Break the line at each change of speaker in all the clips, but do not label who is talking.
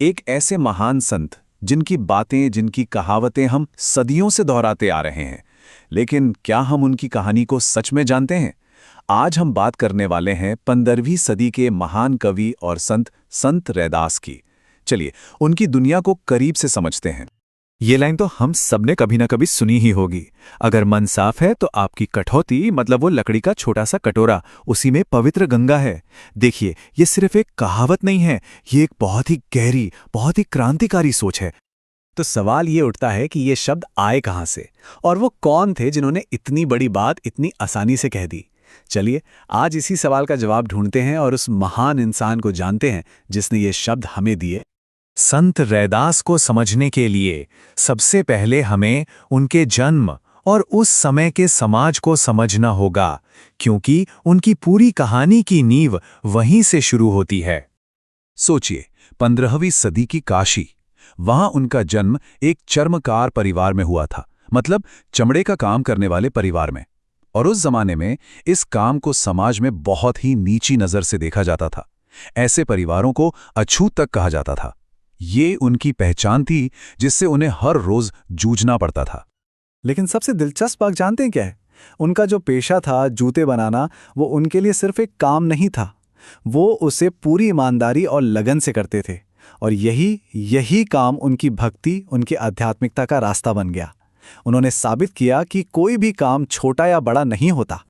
एक ऐसे महान संत जिनकी बातें, जिनकी कहावतें हम सदियों से दोहराते आ रहे हैं, लेकिन क्या हम उनकी कहानी को सच में जानते हैं? आज हम बात करने वाले हैं 15वीं सदी के महान कवि और संत संत रैदास की। चलिए उनकी दुनिया को करीब से समझते हैं। ये लाइन तो हम सबने कभी ना कभी सुनी ही होगी। अगर मन साफ है तो आपकी कठौती, मतलब वो लकड़ी का छोटा सा कटोरा, उसी में पवित्र गंगा है। देखिए, ये सिर्फ एक कहावत नहीं है, ये एक बहुत ही गहरी, बहुत ही क्रांतिकारी सोच है।
तो सवाल ये उठता है कि ये शब्द आए कहाँ से और वो कौन थे जिन्होंने इतनी बड़ी बात इतनी आसानी से कह दी। चलिए आज इसी सवाल का जवाब ढूंढते हैं और उस महान इंसान को जानते हैं जिसने ये शब्द हमें दिए।
संत रैदास को समझने के लिए सबसे पहले हमें उनके जन्म और उस समय के समाज को समझना होगा, क्योंकि उनकी पूरी कहानी की नींव वहीं से शुरू होती है। सोचिए, 15वीं सदी की काशी, वहां उनका जन्म एक चर्मकार परिवार में हुआ था, मतलब चमड़े का काम करने वाले परिवार में। और उस जमाने में इस काम को समाज में बहुत ही नीची नजर से देखा जाता था। ऐसे परिवारों को अछूत तक कहा जाता था। ये उनकी पहचान थी जिससे उन्हें हर रोज जूझना पड़ता था।
लेकिन सबसे दिलचस्प बात जानते हैं क्या है? उनका जो पेशा था जूते बनाना, वो उनके लिए सिर्फ एक काम नहीं था, वो उसे पूरी ईमानदारी और लगन से करते थे। और यही काम उनकी भक्ति, उनकी आध्यात्मिकता का रास्ता बन गया। उन्होंने साबित किया कि कोई भी काम छोटा या बड़ा नहीं होता।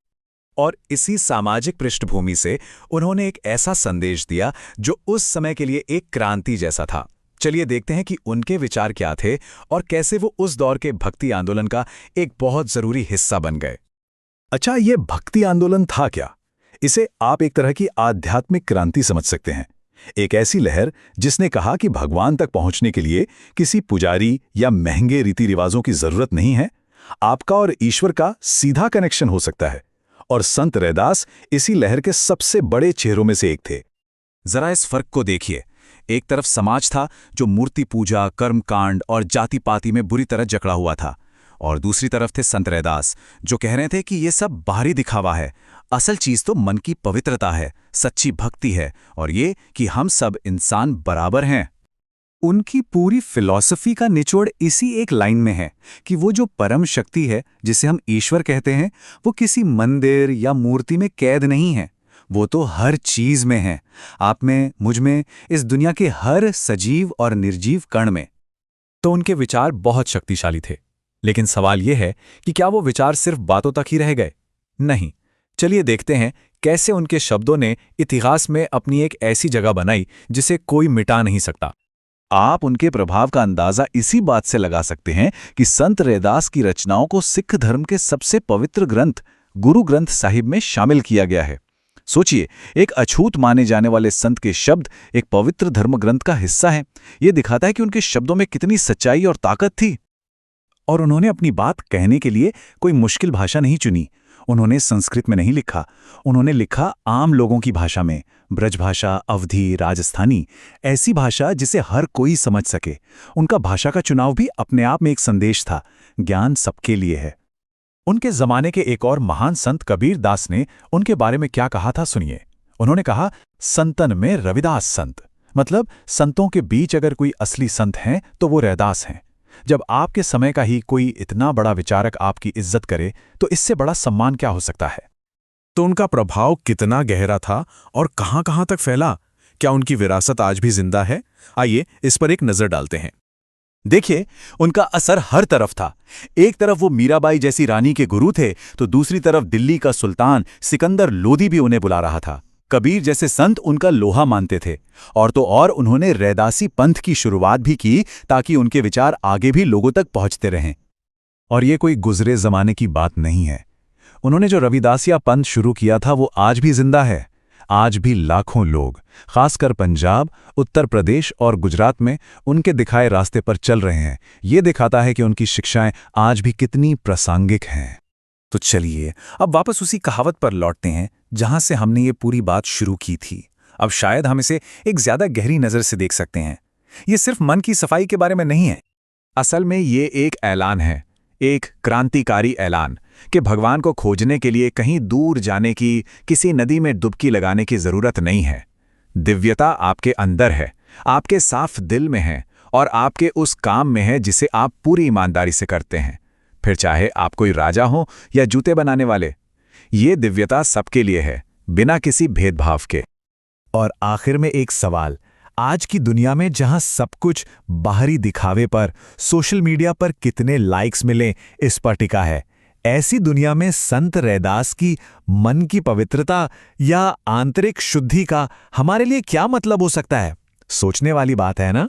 और इसी सामाजिक पृष्ठभूमि से उन्होंने एक ऐसा संदेश दिया जो उस समय के लिए एक क्रांति जैसा था। चलिए देखते हैं कि उनके विचार क्या थे और कैसे वो उस दौर के भक्ति आंदोलन का एक बहुत जरूरी हिस्सा बन गए। अच्छा, ये भक्ति आंदोलन था क्या? इसे आप एक तरह की आध्यात्मिक क्रांति समझ सकते हैं। एक ऐसी लहर जिसने कहा कि भगवान तक पहुंचने के लिए किसी पुजारी या महंगे रीति रिवाजों की जरूरत नहीं है। आपका और ईश्वर का सीधा कनेक्शन हो सकता है। और संत रैदास इसी लहर के सबसे बड़े चेहरों में से एक थे। जरा इस फर्क को देखिए। एक तरफ समाज था जो मूर्ति पूजा, कर्मकांड और जाति पाति में बुरी तरह जकड़ा हुआ था, और दूसरी तरफ थे संत रैदास जो कह रहे थे कि ये सब बाहरी दिखावा है, असल चीज तो मन की पवित्रता है, सच्ची भक्ति है, और ये कि हम सब इंसान बराबर हैं। उनकी पूरी फिलॉसफी का निचोड़ इसी एक लाइन में है कि वो जो परम शक्ति है, जिसे हम ईश्वर कहते हैं, वो किसी मंदिर या मूर्ति में कैद नहीं है। वो तो हर चीज में है, आप में, मुझ में, इस दुनिया के हर सजीव और निर्जीव कण में।
तो उनके विचार बहुत शक्तिशाली थे, लेकिन सवाल यह है कि क्या वो विचार सिर्फ बातों तक ही रह गए? नहीं। चलिए देखते हैं कैसे उनके शब्दों ने इतिहास में अपनी एक ऐसी जगह बनाई जिसे कोई मिटा नहीं सकता।
आप उनके प्रभाव का अंदाजा इसी बात से लगा सकते हैं कि संत रैदास की रचनाओं को सिख धर्म के सबसे पवित्र ग्रंथ गुरु ग्रंथ साहिब में शामिल किया गया है। सोचिए, एक अछूत माने जाने वाले संत के शब्द एक पवित्र धर्म ग्रंथ का हिस्सा हैं। यह दिखाता है कि उनके शब्दों में कितनी सच्चाई और ताकत थी। और उन्होंने अपनी बात कहने के लिए कोई मुश्किल भाषा नहीं चुनी। उन्होंने संस्कृत में नहीं लिखा, उन्होंने लिखा आम लोगों की भाषा में, ब्रजभाषा, अवधी, राजस्थानी, ऐसी भाषा जिसे हर कोई समझ सके। उनका भाषा का चुनाव भी अपने आप में एक संदेश था, ज्ञान सबके लिए है। उनके जमाने के एक और महान संत कबीर दास ने उनके बारे में क्या कहा था, सुनिए। उन्होंने कहा, संतन में रविदास संत, मतलब संतों के बीच अगर कोई असली संत हैं तो वो रैदास हैं। जब आपके समय का ही कोई इतना बड़ा विचारक आपकी इज्जत करे तो इससे बड़ा सम्मान क्या हो सकता है?
तो उनका प्रभाव कितना गहरा था और कहां-कहां तक फैला? क्या उनकी विरासत आज भी जिंदा है? आइए इस पर एक नजर डालते हैं।
देखिए, उनका असर हर तरफ था। एक तरफ वो मीराबाई जैसी रानी के गुरु थे, तो दूसरी तरफ दिल्ली का सुल्तान सिकंदर लोदी भी उन्हें बुला रहा था। कबीर जैसे संत उनका लोहा मानते थे। और तो और उन्होंने रैदासी पंथ की शुरुआत भी की ताकि उनके विचार आगे भी लोगों तक पहुंचते रहें। और ये कोई गुजरे जमाने की बात नहीं है। उन्होंने जो रविदासिया पंथ शुरू किया था वो आज भी जिंदा है। आज भी लाखों लोग, खासकर पंजाब, उत्तर प्रदेश और गुजरात में उनके दिखाए रास्ते पर चल रहे हैं। ये दिखाता है कि उनकी शिक्षाएं आज भी कितनी प्रासंगिक हैं।
तो चलिए अब वापस उसी कहावत पर लौटते हैं जहां से हमने ये पूरी बात शुरू की थी। अब शायद हम इसे एक ज्यादा गहरी नजर से देख सकते हैं। ये सिर्फ मन की सफाई के बारे में नहीं है।
असल में ये एक ऐलान है, एक क्रांतिकारी ऐलान कि भगवान को खोजने के लिए कहीं दूर जाने की, किसी नदी में डुबकी लगाने की जरूरत नहीं है। दिव्यता आपके अंदर है, आपके साफ दिल में है और आपके उस काम में है जिसे आप पूरी ईमानदारी से करते हैं, फिर चाहे आप कोई राजा हो या जूते बनाने वाले। ये दिव्यता सबके लिए है, बिना किसी भेदभाव के।
और आखिर में एक सवाल, आज की दुनिया में जहां सब कुछ बाहरी दिखावे पर, सोशल मीडिया पर कितने लाइक्स मिलें, इस पर टिका है। ऐसी दुनिया में संत रैदास की मन की पवित्रता या आंतरिक शुद्धि का हमारे लिए क्या मतलब हो सकता है? सोचने वाली बात है ना।